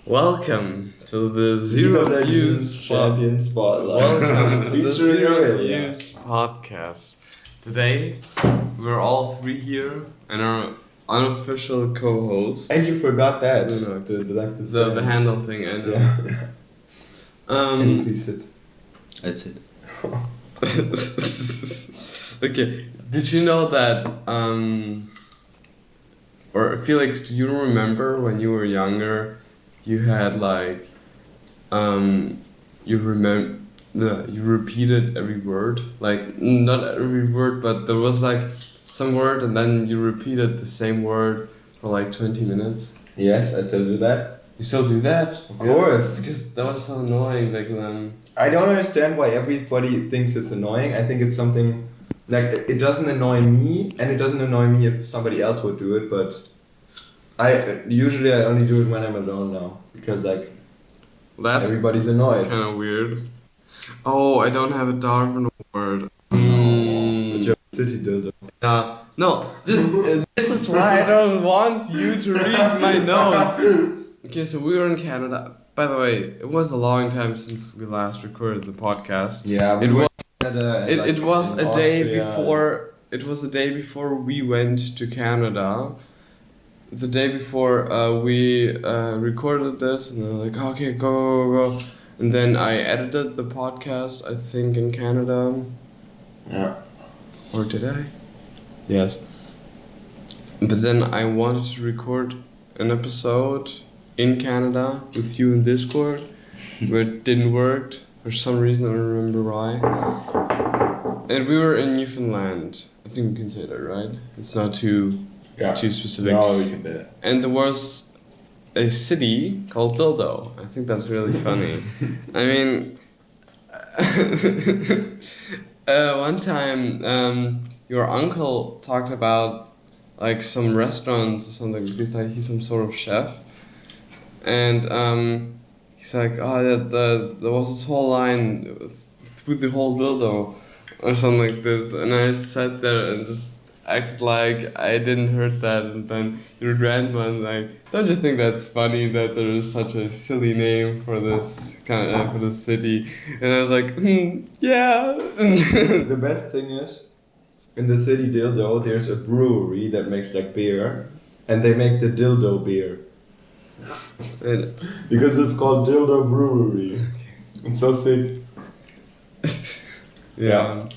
Welcome to the League Zero of Legends Views Champion Spotlight. Welcome to the Featuring Zero Aurelia. Views podcast. Today we're all three here and our unofficial co-host. And you forgot that. Lunox. The The handle thing. I know. Yeah. Can you please sit? I said, Okay. Did you know that? Or Felix, do you remember when you were younger? You had like, you repeated every word, like not every word, but there was like some word, and then you repeated the same word for like 20 minutes. Yes, I still do that. You still do that? Of course. Because that was so annoying back then. I don't understand why everybody thinks it's annoying. I think it's something like it doesn't annoy me, and it doesn't annoy me if somebody else would do it. But I only do it when I'm alone now because like That's everybody's annoyed. kind of weird. Oh, I don't have a Darwin word. The German city dildo. No, this is why I don't want you to read my notes. Okay, so we were in Canada. By the way, it was a long time since we last recorded the podcast. Yeah, It was it was a day before. It was a day before we went to Canada. The day before we recorded this, and they're like, okay, go. And then I edited the podcast, I think, in Canada. Yeah. Or did I? Yes. But then I wanted to record an episode in Canada with you in Discord, but it didn't work for some reason. I don't remember why. And we were in Newfoundland. I think we can say that, right? It's not too specific. No, we can do it. And there was a city called Dildo. I think that's really funny. I mean, one time your uncle talked about like some restaurants or something because like he's some sort of chef, and he's like, oh, there was this whole line through the whole Dildo or something like this, and I sat there and just acted like I didn't heard that, and then your grandma like, don't you think that's funny that there is such a silly name for this for this city? And I was like, yeah. The best thing is, in the city Dildo, there's a brewery that makes like beer, and they make the Dildo beer. And, Because it's called Dildo Brewery. It's so sick. yeah.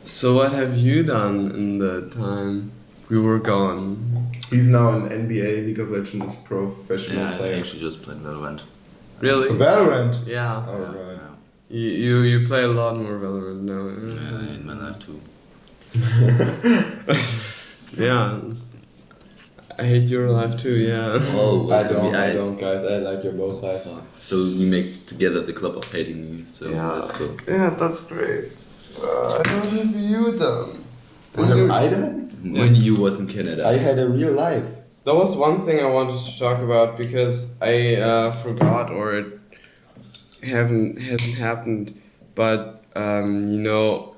So what have you done in the time we were gone? He's now an NBA League of Legends professional yeah, I player. actually just played Valorant. Really? Valorant? Yeah. Oh, yeah, right. You play a lot more Valorant now. Yeah, in my life too. Yeah. I hate your life too, yeah. Oh, I don't, guys. I like your both lives. So we make together the club of hating me. So Yeah. let's go. Yeah, that's great. I don't have you done. What have I done? When you was in Canada. I had a real life. That was one thing I wanted to talk about because I forgot or it hasn't happened. But you know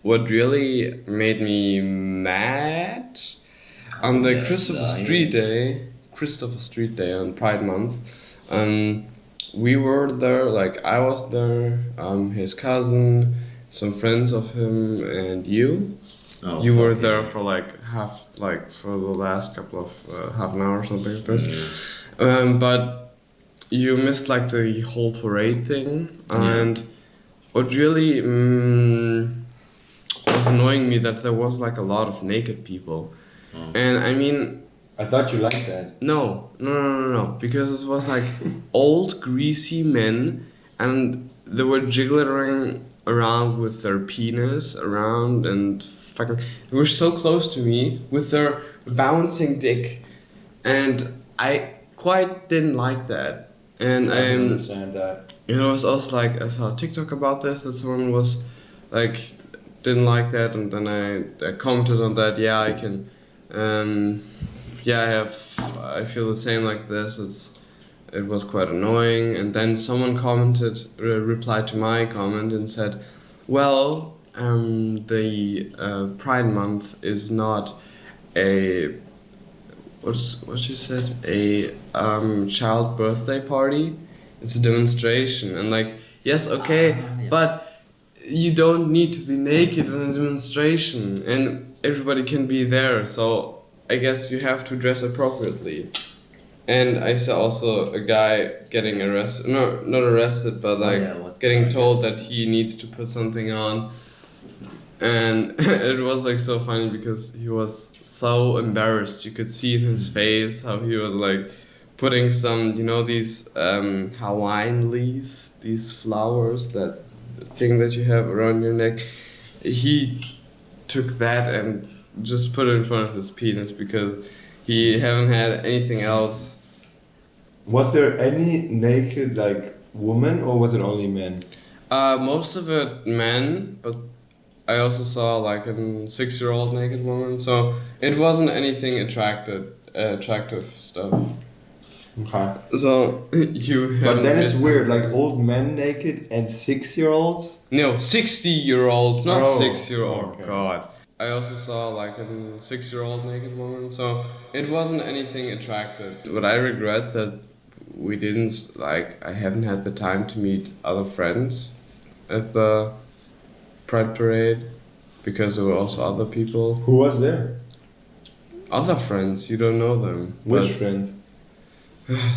what really made me mad on the Yeah, Christopher Lions. Street Day on Pride Month. We were there, like I was there, his cousin, some friends of him, and you. Oh, You were fuck, there yeah. for for the last couple of half an hour or something like this. But you missed like the whole parade thing, and what really was annoying me that there was like a lot of naked people, and I mean. I thought you liked that. No, because it was like old greasy men, and they were jiggling around with their penis around and fucking. They were so close to me with their bouncing dick, and I quite didn't like that. And I can understand that. you know, it's also like I saw a TikTok about this that someone was like didn't like that, and then I commented on that. Yeah, I can. Yeah, I feel the same like this. It was quite annoying, and then someone replied to my comment and said, "Well, the Pride Month is not a what she said, a child birthday party. It's a demonstration, and like, yes, okay, yeah. but you don't need to be naked in a demonstration, and everybody can be there. So I guess you have to dress appropriately. And I saw also a guy getting arrested. No, not arrested, but like yeah, what- getting told that he needs to put something on. And it was like so funny because he was so embarrassed. You could see in his face how he was like putting some, you know, these Hawaiian leaves, these flowers, that thing that you have around your neck. He took that and just put it in front of his penis because he haven't had anything else. Was there any naked like woman or was it only men? Most of it men, but I also saw like a 6-year-old naked woman, so it wasn't anything attractive stuff. Okay. So you. But then it's missed- weird, like old men naked and 6-year-olds. No, 60-year-olds, not Oh, 6-year-old. okay. God. I also saw like a 6-year-old naked woman, so it wasn't anything attractive. But I regret that we didn't like. I haven't had the time to meet other friends at the Pride Parade because there were also other people, Who was there? other friends. You don't know them. Which but friend?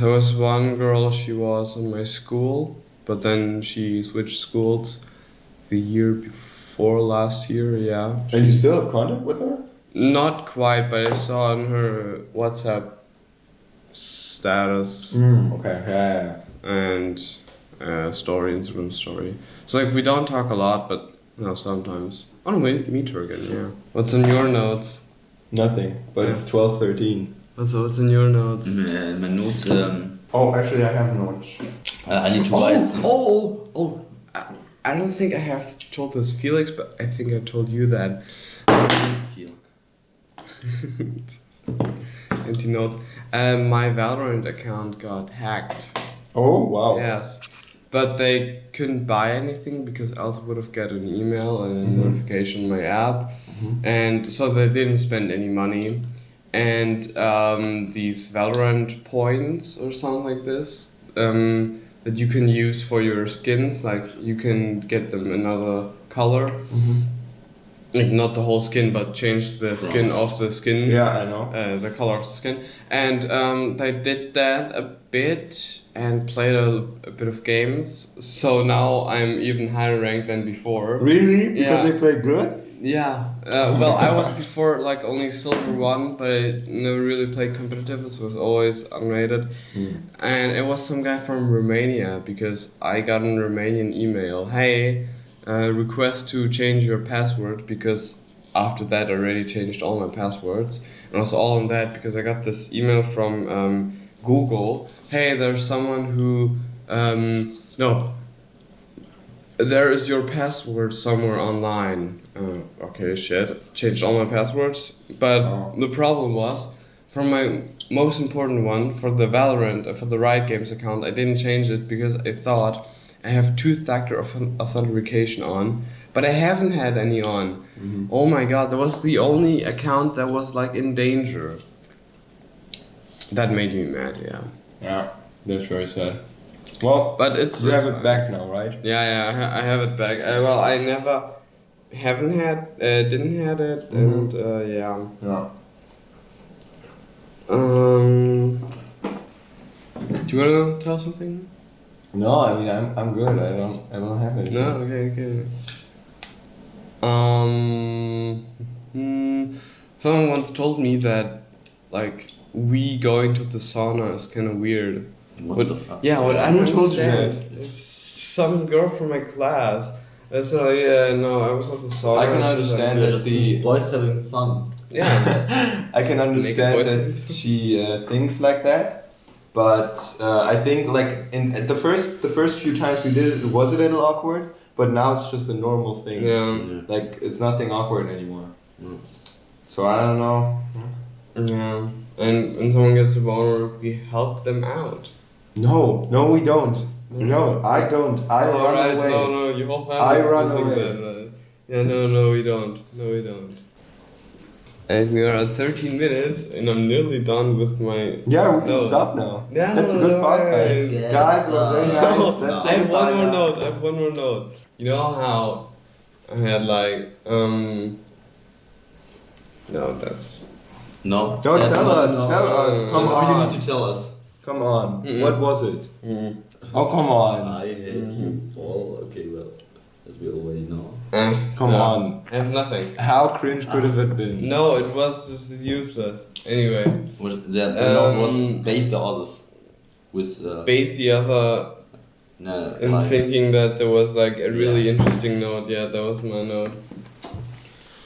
there was one girl. She was in my school, but then she switched schools the year before last year. Yeah. And you still have contact with her? Not quite, but I saw on her WhatsApp status Okay. Yeah. and story, Instagram story. So like we don't talk a lot, but you know sometimes. I don't know, meet her again. Yeah. What's in your notes? Nothing. But it's 12:13. What's in your notes? In my notes, Oh, actually, I have notes. I need to write some. I don't think I have told this Felix, but I think I told you that. Here. Empty notes. My Valorant account got hacked. Oh wow. Yes, but they couldn't buy anything because else would have got an email and a notification on my app, and so they didn't spend any money. And these Valorant points or something like this that you can use for your skins, like you can get them another color. Like not the whole skin, but change the skin of the skin. Yeah, I know. The color of the skin, and they did that a bit and played a bit of games. So now I'm even higher ranked than before. Really? Because Yeah. they play good? Yeah. Well, I was before like only silver 1, but I never really played competitive. So it was always unrated. And it was some guy from Romania because I got a Romanian email. Hey, request to change your password, because after that I already changed all my passwords. And also all on that because I got this email from Google. Hey, there's someone who no. There is your password somewhere online. Okay, shit. Changed all my passwords. But the problem was, for my most important one, for the Valorant, for the Riot Games account, I didn't change it because I thought I have two-factor authentication on, but I haven't had any on. Oh my god, that was the only account that was like in danger. That made me mad, yeah. Yeah, that's very sad. Well, But it's you it's have it fine. back now, right? Yeah, I have it back. Well, I never didn't had it, and yeah. Yeah. Do you wanna tell something? No, I mean I'm good. I don't have anything. No, okay. Someone once told me that, like, we going to the sauna is kind of weird. What the fuck? Yeah, what I Who don't told you understand. that? It's some girl from my class. I said, yeah, no, I was at the sauna. I can and she was like, understand We're that just the boys having fun. Yeah. I can understand Make a that she thinks like that, but I think like in the first few times we did it was a little awkward, but now it's just a normal thing. Yeah. Like it's nothing awkward anymore. Mm. So I don't know. Yeah. And when someone gets a boner, we help them out. No, we don't. No, I don't. I run Alright, away. No, you whole I family's run listening away. to that, right? Yeah, no, we don't. No, we don't. And we are at 13 minutes, and I'm nearly done with my. Yeah, we can No. stop now. Yeah, That's a no, good no, podcast. Let's get Guys, it was very started. nice. No. Let's I say have one goodbye more now. note. I have one more note. You know how I had like No, that's. No. Don't that's tell not- us. no. Tell us. So Come now on. you need to tell us. Come on. Mm-mm. What was it? Mm. Oh, come on. I hate you, Paul. Okay, well, as we already know. Come on. I have nothing. How cringe could have it been? No, it was just useless. Anyway, The note was Um, bait the others with bait the other no, in like, thinking that there was like a really Yeah. interesting note. Yeah, that was my note.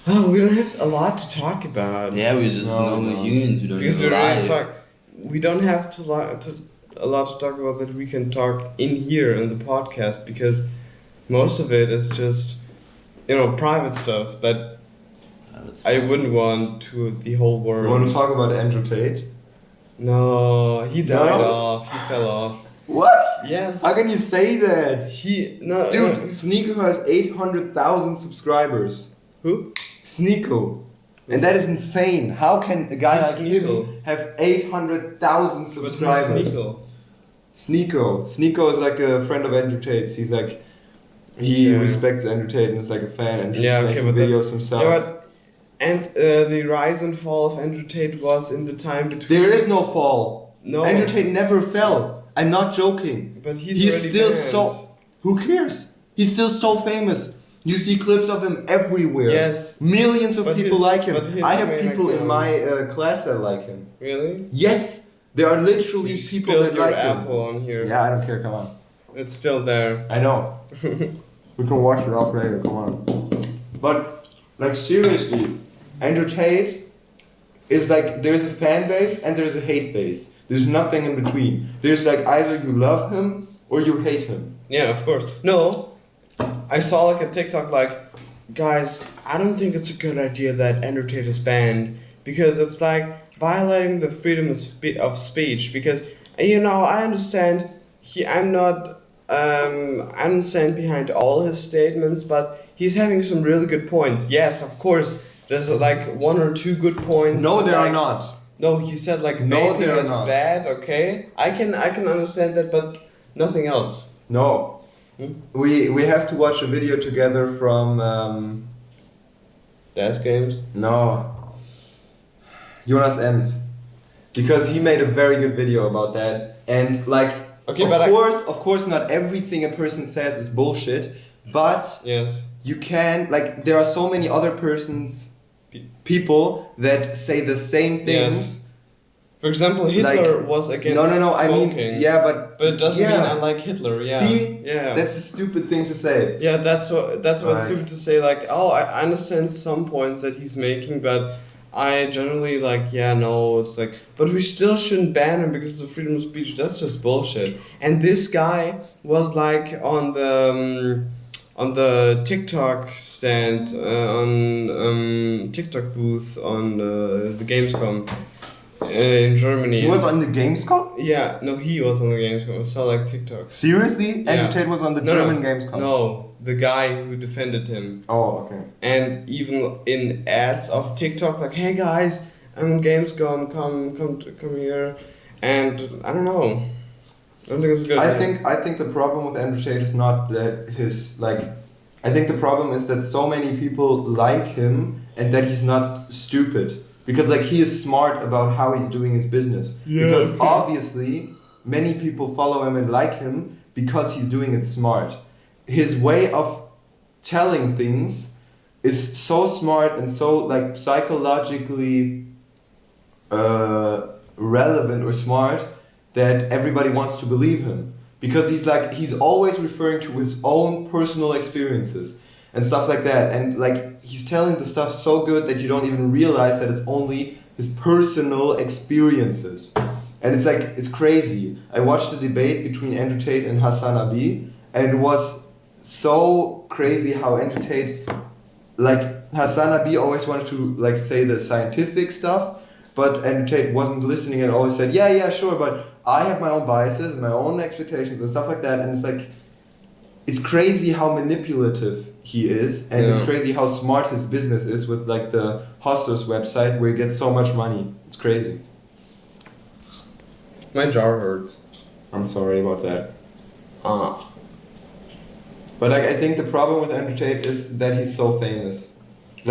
Oh, we don't have a lot to talk about. yeah, we're just No, normal no. humans. We don't Because need we to really lie. talk. We don't have a lot to talk about that we can talk in here in the podcast because most of it is just private stuff that I wouldn't want to the whole You world. want to talk about Andrew Tate? No, he died No? off. He fell off. What? Yes. How can you say that? He no. Dude, Sneeko has 800,000 subscribers. Who? Sneeko. And that is insane. How can a guy Who's like Sneeko? him have 800,000 But who's subscribers? Sneeko? Sneeko. Sneeko is like a friend of Andrew Tate's. He's like, he Yeah. respects Andrew Tate and is like a fan and he's Yeah, okay, making but videos himself. Yeah, but the rise and fall of Andrew Tate was in the time between. There is no fall. No. Andrew Tate never fell. I'm not joking. But he's He's already still banned. so. Who cares? He's still so famous. You see clips of him everywhere. Yes. Millions of But people his- like him. but his I have main people in account- my class that like him. Really? Yes, there are literally You people spilled that your like apple him. on here. Yeah, I don't care. Come on. It's still there. I know. We can wash it off later. Come on. But like seriously, Andrew Tate is like there's a fan base and there's a hate base. There's nothing in between. There's like either you love him or you hate him. Yeah, of course. No, I saw like a TikTok like, guys, I don't think it's a good idea that Andrew Tate is banned because it's like violating the freedom of speech. Because I understand I'm not I don't stand behind all his statements, but he's having some really good points. Yes, of course, there's like one or two good points. No, but, there are like, not. No, he said like No, vaping there are is not. bad. Okay, I can understand that, but nothing else. No. Hmm? We have to watch a video together from Desk games. no Jonas Ems because he made a very good video about that and like Okay, but of course not everything a person says is bullshit but Yes. you can like there are so many other people that say the same things. Yes. For example, Hitler was against No, smoking. I mean yeah, But it doesn't yeah. mean I like Hitler. Yeah. See? Yeah. That's a stupid thing to say. Yeah, that's what's Like- stupid to say. Like, oh, I understand some points that he's making, but I generally it's like, but we still shouldn't ban him because of freedom of speech. That's just bullshit. And this guy was like on the TikTok stand on TikTok booth on the Gamescom in Germany. He was on the Gamescom? Yeah, no, he was on the Gamescom. I saw like TikToks. Seriously? Yeah. Andrew Tate was on the German Gamescom? No, the guy who defended him. Oh, okay. And even in ads of TikTok, like, hey guys, I'm on Gamescom, come here. And I don't know. I don't think it's a good idea. I think the problem with Andrew Tate is not that I think the problem is that so many people like him and that he's not stupid. Because like he is smart about how he's doing his business. Yeah, because okay. obviously many people follow him and like him because he's doing it smart. His way of telling things is so smart and so like psychologically relevant or smart that everybody wants to believe him. Because he's always referring to his own personal experiences and stuff like that, and like he's telling the stuff so good that you don't even realize that it's only his personal experiences, and it's crazy. I watched the debate between Andrew Tate and Hassan Abi, and it was so crazy how Andrew Tate, like Hassan Abi always wanted to like say the scientific stuff, but Andrew Tate wasn't listening and always said yeah sure, but I have my own biases and my own expectations and stuff like that, and it's crazy how manipulative he is, and it's Yeah. crazy how smart his business is with like the Hostos website where he gets so much money. It's crazy. My jaw hurts. I'm sorry about that. Ah. But like I think the problem with Andrew Tate is that he's so famous.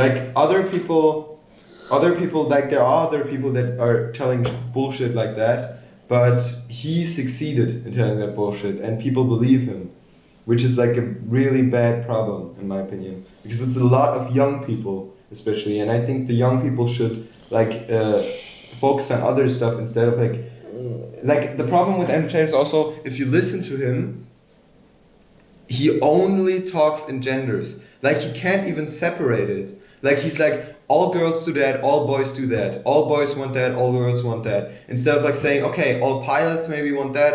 Like other people like there are other people that are telling bullshit like that, but he succeeded in telling that bullshit and people believe him, which is like a really bad problem in my opinion, because it's a lot of young people especially, and I think the young people should like focus on other stuff instead of like the problem with Andrew Tate is also if you listen to him, he only talks in genders. Like he can't even separate it. Like he's like, all girls do that, all boys do that, all boys want that, all girls want that. Instead of like saying, okay, all pilots maybe want that,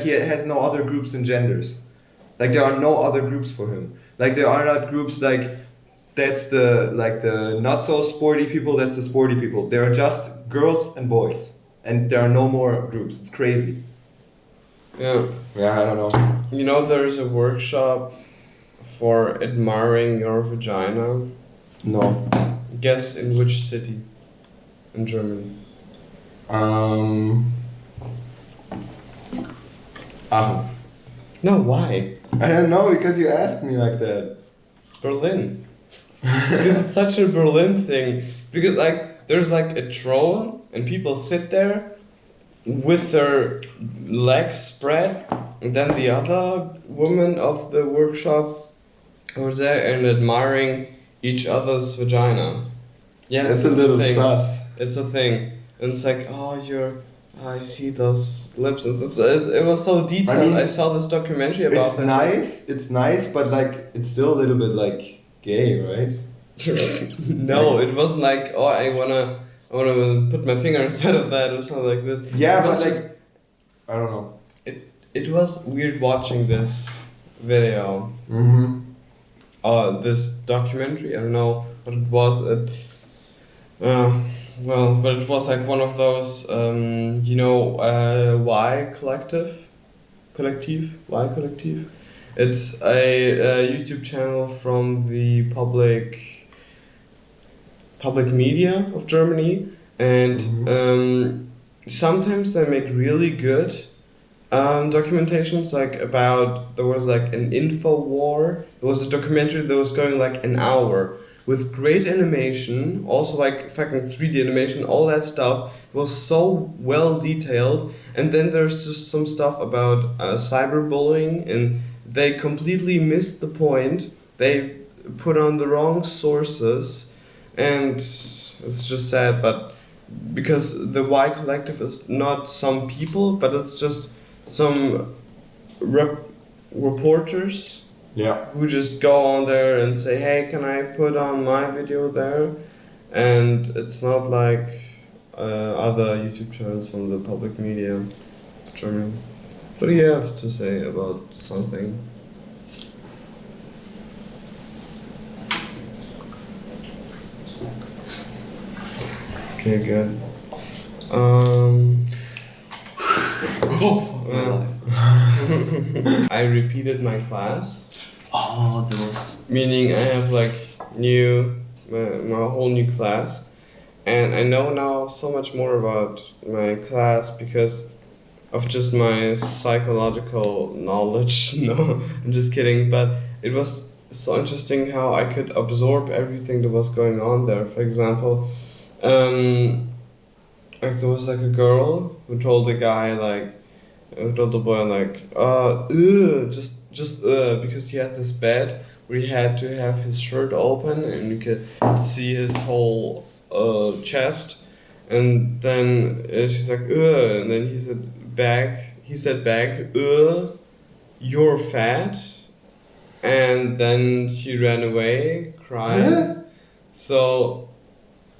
he has no other groups and genders. Like there are no other groups for him. Like there are not groups like that's the not so sporty people, that's the sporty people. There are just girls and boys. And there are no more groups. It's crazy. Yeah. Yeah, I don't know. You know, there's a workshop for admiring your vagina. No. Guess in which city in Germany? Aachen. No, why? I don't know because you asked me like that. Berlin. Because it's such a Berlin thing. Because like there's like a throne and people sit there with their legs spread, and then the other women of the workshop are there and admiring each other's vagina. Yes, That's a it's little thing. sus. It's a thing, and it's like, oh, I see those lips. It was so detailed. I mean, I saw this documentary about It's this. nice. It's nice, but like it's still a little bit like gay, right? No, it wasn't like, oh, I wanna put my finger inside of that or something like this. Yeah, It was but like just- I don't know. it was weird watching this video. Mm-hmm. This documentary. I don't know what it was. But it was like one of those. Y Collective. Y Collective. It's a YouTube channel from the public media of Germany, and sometimes they make really good documentations. Like there was like an info war. There was a documentary that was going like an hour with great animation, also like fucking 3D animation, all that stuff. It was so well detailed. And then there's just some stuff about cyberbullying, and they completely missed the point. They put on the wrong sources, and it's just sad. But because the Y Collective is not some people, but it's just some reporters Yeah. who just go on there and say, hey, can I put on my video there? And it's not like other YouTube channels from the public media of Germany. What do you have to say about something? Okay, good. I repeated my class. Oh, those. Meaning I have like my whole new class, and I know now so much more about my class because of just my psychological knowledge. No, I'm just kidding, but it was so interesting how I could absorb everything that was going on there. For example, like there was like a girl who told the guy who told the boy because he had this bed where he had to have his shirt open and you could see his whole chest, and then she's like and then he said back, you're fat, and then she ran away crying. So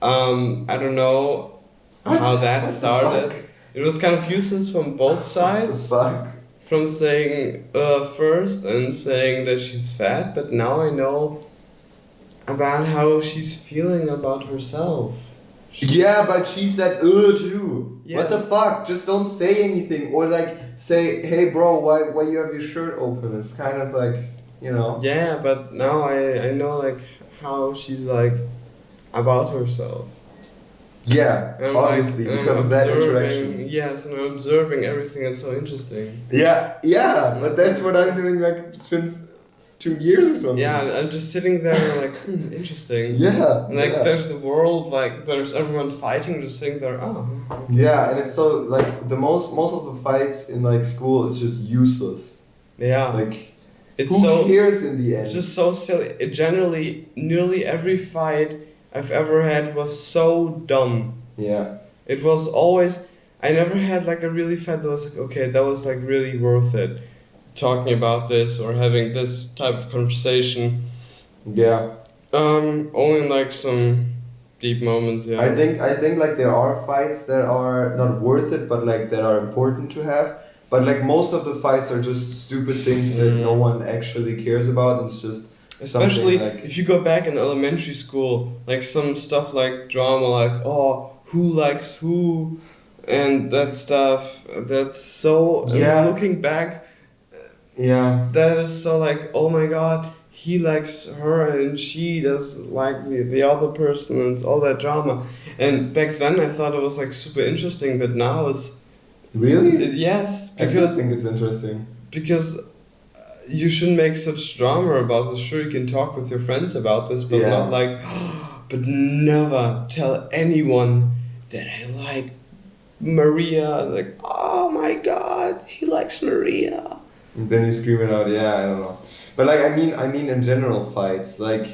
I don't know how that started. It was kind of useless from both sides. Fuck. From saying first and saying that she's fat, but now I know about how she's feeling about herself. Yeah, but she said too. What the Yes. fuck? Just don't say anything, or like say, hey bro, why you have your shirt open? It's kind of like, you know. Yeah, but now I know like how she's like about herself. Yeah, And I'm obviously, like, and because I'm of that observing- interaction. Yes, and I'm observing everything that's so interesting. Yeah, but that's what I'm doing like since 2 years or something. Yeah, I'm just sitting there like, interesting. Yeah. And, like yeah. there's the world, like there's everyone fighting, just sitting there. Oh. Yeah, and it's so like the most of the fights in like school is just useless. Yeah. Like It's who so. cares in the end? It's just so silly. It generally, nearly every fight I've ever had was so dumb. yeah. It was always. I never had like a really fight that was like, okay, that was like really worth it. Talking about this or having this type of conversation. Yeah. Only like some deep moments. Yeah. I think like there are fights that are not worth it, but like that are important to have. But like most of the fights are just stupid things that no one actually cares about. And it's just Especially something like if you go back in elementary school, like some stuff like drama, like who likes who, and that stuff. That's so. Yeah. Looking back, yeah. that is so like, oh my god, he likes her and she does like the other person, and it's all that drama. And back then I thought it was like super interesting, but now it's Really? yes, I still because think it's interesting. you shouldn't make such drama about this. Sure, you can talk with your friends about this, but Yeah. not like, but never tell anyone that I like Maria. Like, oh my god, he likes Maria. And then you scream it out. Yeah, I don't know. But like I mean in general fights, like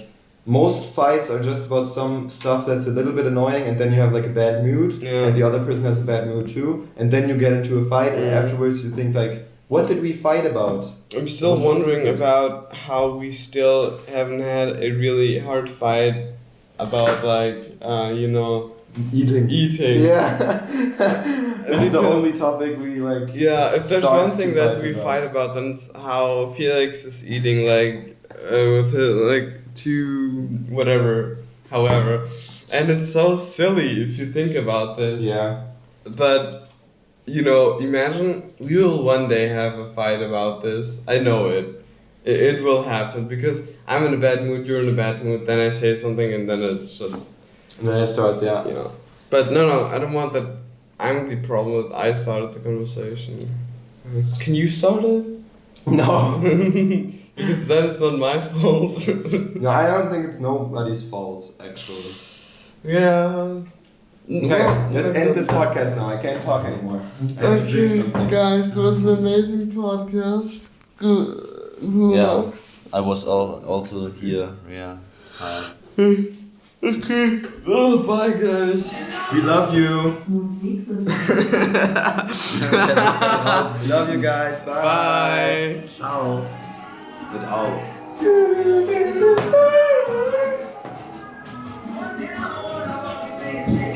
most fights are just about some stuff that's a little bit annoying, and then you have like a bad mood, Yeah. and the other person has a bad mood too, and then you get into a fight, and Yeah. afterwards you think like, what did we fight about? I'm still What's so wondering stupid? about how we still haven't had a really hard fight about like, Eating. eating. Yeah. It's the only topic we like. Yeah, if there's start one thing to that fight we about. fight about, then it's how Felix is eating, like, with like two, whatever, however. And it's so silly if you think about this. Yeah. But, imagine we will one day have a fight about this. I know it. It will happen because I'm in a bad mood, you're in a bad mood, then I say something and then it's just, And then it starts. Yeah. But no, I don't want that. I'm the problem that I started the conversation. Can you start it? No. Because then it's not my fault. No, I don't think it's nobody's fault actually. Yeah. Okay, let's end this podcast now. I can't talk anymore. I have to drink something. guys, it was an amazing podcast. Good Yeah. I was also here. Yeah. Hi. Okay. Oh, bye, guys. We love you. Musik wird We love you guys. Bye. Bye. Ciao. Wird auch. Thank you.